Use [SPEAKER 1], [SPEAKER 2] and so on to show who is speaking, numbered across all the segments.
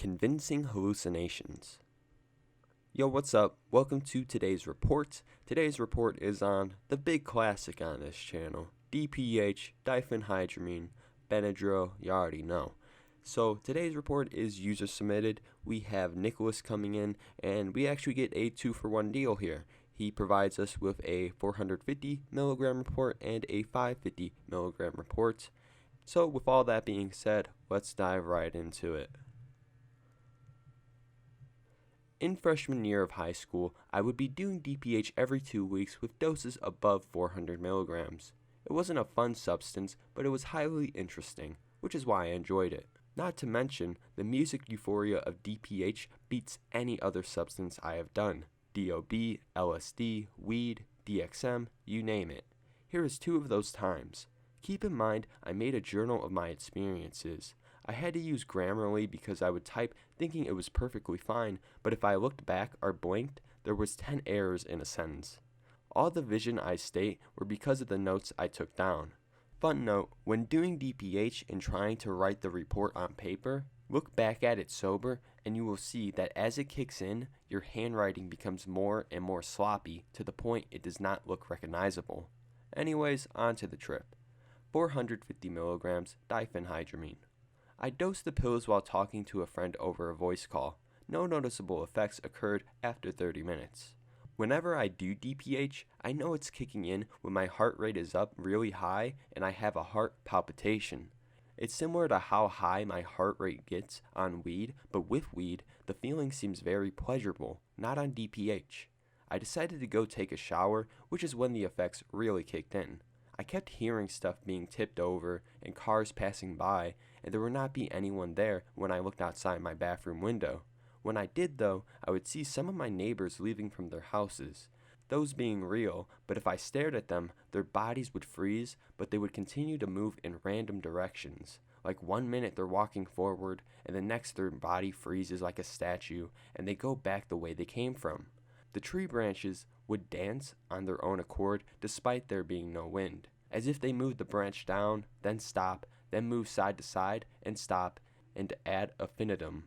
[SPEAKER 1] Convincing hallucinations. Yo, what's up? Welcome to today's report. Today's report is on the big classic on this channel, DPH, Diphenhydramine, Benadryl, you already know. So today's report is user submitted. We have Nicholas coming in, and we actually get a 2-for-1 deal here. He provides us with a 450 milligram report and a 550 milligram report. So with all that being said, let's dive right into it. In freshman year of high school, I would be doing DPH every 2 weeks with doses above 400 milligrams. It wasn't a fun substance, but it was highly interesting, which is why I enjoyed it. Not to mention, the music euphoria of DPH beats any other substance I have done. DOB, LSD, weed, DXM, you name it. Here is 2 of those times. Keep in mind, I made a journal of my experiences. I had to use Grammarly because I would type thinking it was perfectly fine, but if I looked back or blinked, there was 10 errors in a sentence. All the vision I state were because of the notes I took down. Fun note, when doing DPH and trying to write the report on paper, look back at it sober and you will see that as it kicks in, your handwriting becomes more and more sloppy to the point it does not look recognizable. Anyways, on to the trip. 450 milligrams diphenhydramine. I dosed the pills while talking to a friend over a voice call. No noticeable effects occurred after 30 minutes. Whenever I do DPH, I know it's kicking in when my heart rate is up really high and I have a heart palpitation. It's similar to how high my heart rate gets on weed, but with weed, the feeling seems very pleasurable, not on DPH. I decided to go take a shower, which is when the effects really kicked in. I kept hearing stuff being tipped over and cars passing by, and there would not be anyone there when I looked outside my bathroom window. When I did though, I would see some of my neighbors leaving from their houses, those being real, but if I stared at them, their bodies would freeze, but they would continue to move in random directions. Like 1 minute they're walking forward, and the next their body freezes like a statue, and they go back the way they came from. The tree branches would dance on their own accord despite there being no wind, as if they moved the branch down, then stop, then move side to side and stop, and ad infinitum.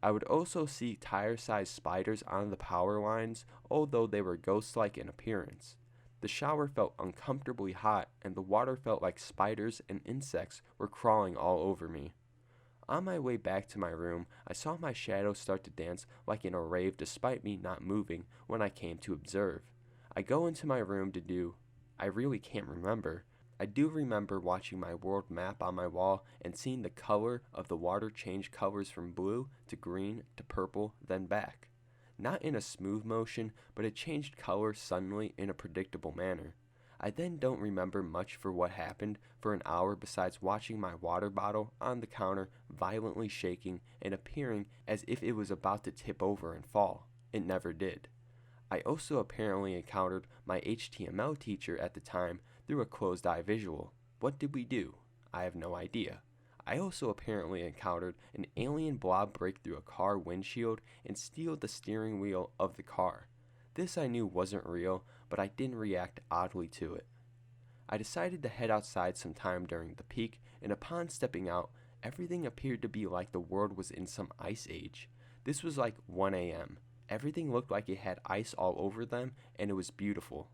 [SPEAKER 1] I would also see tire-sized spiders on the power lines, although they were ghost-like in appearance. The shower felt uncomfortably hot, and the water felt like spiders and insects were crawling all over me. On my way back to my room, I saw my shadow start to dance like in a rave despite me not moving when I came to observe. I go into my room to do, I really can't remember. I do remember watching my world map on my wall and seeing the color of the water change colors from blue to green to purple, then back. Not in a smooth motion, but it changed color suddenly in a predictable manner. I then don't remember much for what happened for an hour besides watching my water bottle on the counter violently shaking and appearing as if it was about to tip over and fall. It never did. I also apparently encountered my HTML teacher at the time through a closed-eye visual. What did we do? I have no idea. I also apparently encountered an alien blob break through a car windshield and steal the steering wheel of the car. This I knew wasn't real, but I didn't react oddly to it. I decided to head outside sometime during the peak, and upon stepping out, everything appeared to be like the world was in some ice age. This was like 1 a.m. Everything looked like it had ice all over them, and it was beautiful.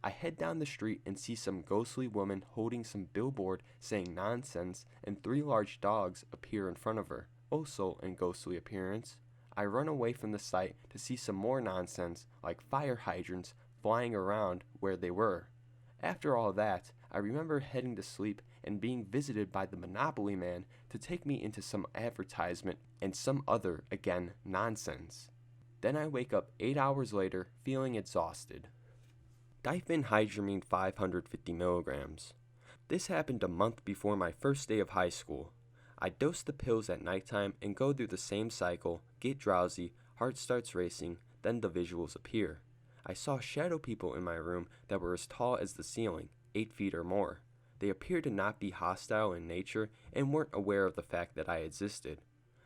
[SPEAKER 1] I head down the street and see some ghostly woman holding some billboard saying nonsense, and 3 large dogs appear in front of her, also in ghostly appearance. I run away from the site to see some more nonsense, like fire hydrants, flying around where they were. After all that, I remember heading to sleep and being visited by the Monopoly man to take me into some advertisement and some other, again, nonsense. Then I wake up 8 hours later feeling exhausted. Diphenhydramine 550 milligrams. This happened a month before my first day of high school. I dose the pills at nighttime and go through the same cycle, get drowsy, heart starts racing, then the visuals appear. I saw shadow people in my room that were as tall as the ceiling, 8 feet or more. They appeared to not be hostile in nature and weren't aware of the fact that I existed.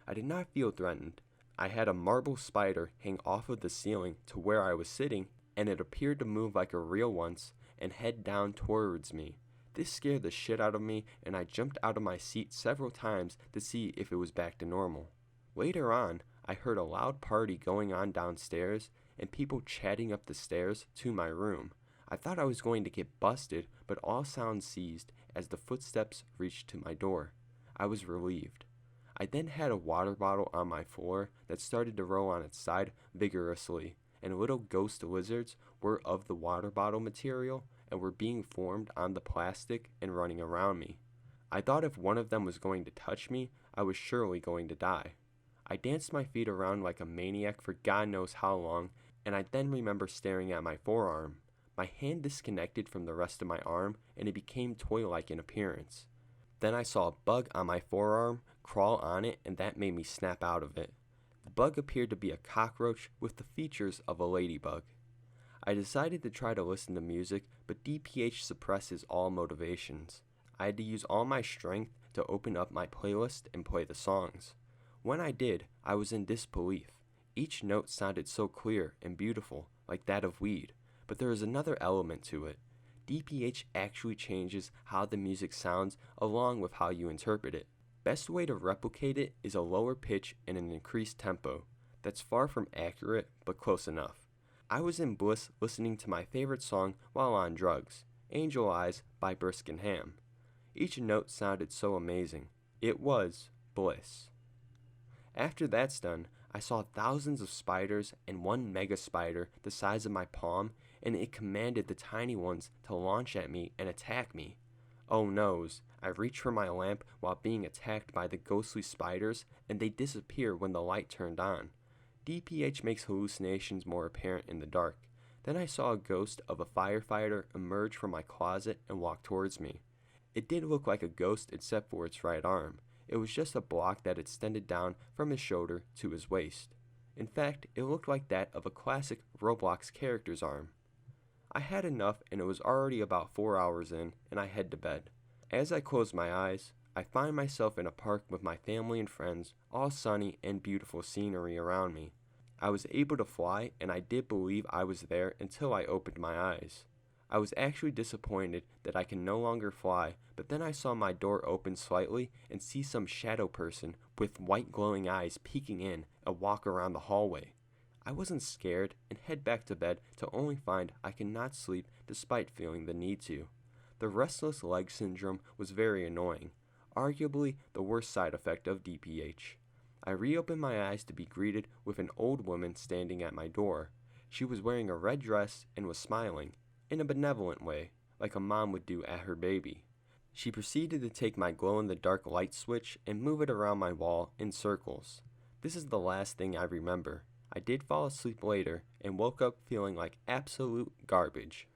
[SPEAKER 1] I did not feel threatened. I had a marble spider hang off of the ceiling to where I was sitting, and it appeared to move like a real once and head down towards me. This scared the shit out of me, and I jumped out of my seat several times to see if it was back to normal. Later on, I heard a loud party going on downstairs and people chatting up the stairs to my room. I thought I was going to get busted, but all sounds ceased as the footsteps reached to my door. I was relieved. I then had a water bottle on my floor that started to roll on its side vigorously, and little ghost lizards were of the water bottle material and were being formed on the plastic and running around me. I thought if one of them was going to touch me, I was surely going to die. I danced my feet around like a maniac for God knows how long, and I then remember staring at my forearm. My hand disconnected from the rest of my arm, and it became toy-like in appearance. Then I saw a bug on my forearm crawl on it, and that made me snap out of it. The bug appeared to be a cockroach with the features of a ladybug. I decided to try to listen to music, but DPH suppresses all motivations. I had to use all my strength to open up my playlist and play the songs. When I did, I was in disbelief. Each note sounded so clear and beautiful, like that of weed, but there is another element to it. DPH actually changes how the music sounds along with how you interpret it. Best way to replicate it is a lower pitch and an increased tempo. That's far from accurate, but close enough. I was in bliss listening to my favorite song while on drugs, Angel Eyes by Brisk and Ham. Each note sounded so amazing. It was bliss. After that's done, I saw thousands of spiders and one mega spider the size of my palm, and it commanded the tiny ones to launch at me and attack me. Oh noes, I reached for my lamp while being attacked by the ghostly spiders, and they disappear when the light turned on. DPH makes hallucinations more apparent in the dark. Then I saw a ghost of a firefighter emerge from my closet and walk towards me. It did look like a ghost except for its right arm. It was just a block that extended down from his shoulder to his waist. In fact, it looked like that of a classic Roblox character's arm. I had enough, and it was already about 4 hours in, and I head to bed. As I close my eyes, I find myself in a park with my family and friends, all sunny and beautiful scenery around me. I was able to fly, and I did believe I was there until I opened my eyes. I was actually disappointed that I can no longer fly, but then I saw my door open slightly and see some shadow person with white glowing eyes peeking in and walk around the hallway. I wasn't scared and head back to bed to only find I cannot sleep despite feeling the need to. The restless leg syndrome was very annoying, arguably the worst side effect of DPH. I reopened my eyes to be greeted with an old woman standing at my door. She was wearing a red dress and was smiling, in a benevolent way, like a mom would do at her baby. She proceeded to take my glow-in-the-dark light switch and move it around my wall in circles. This is the last thing I remember. I did fall asleep later and woke up feeling like absolute garbage.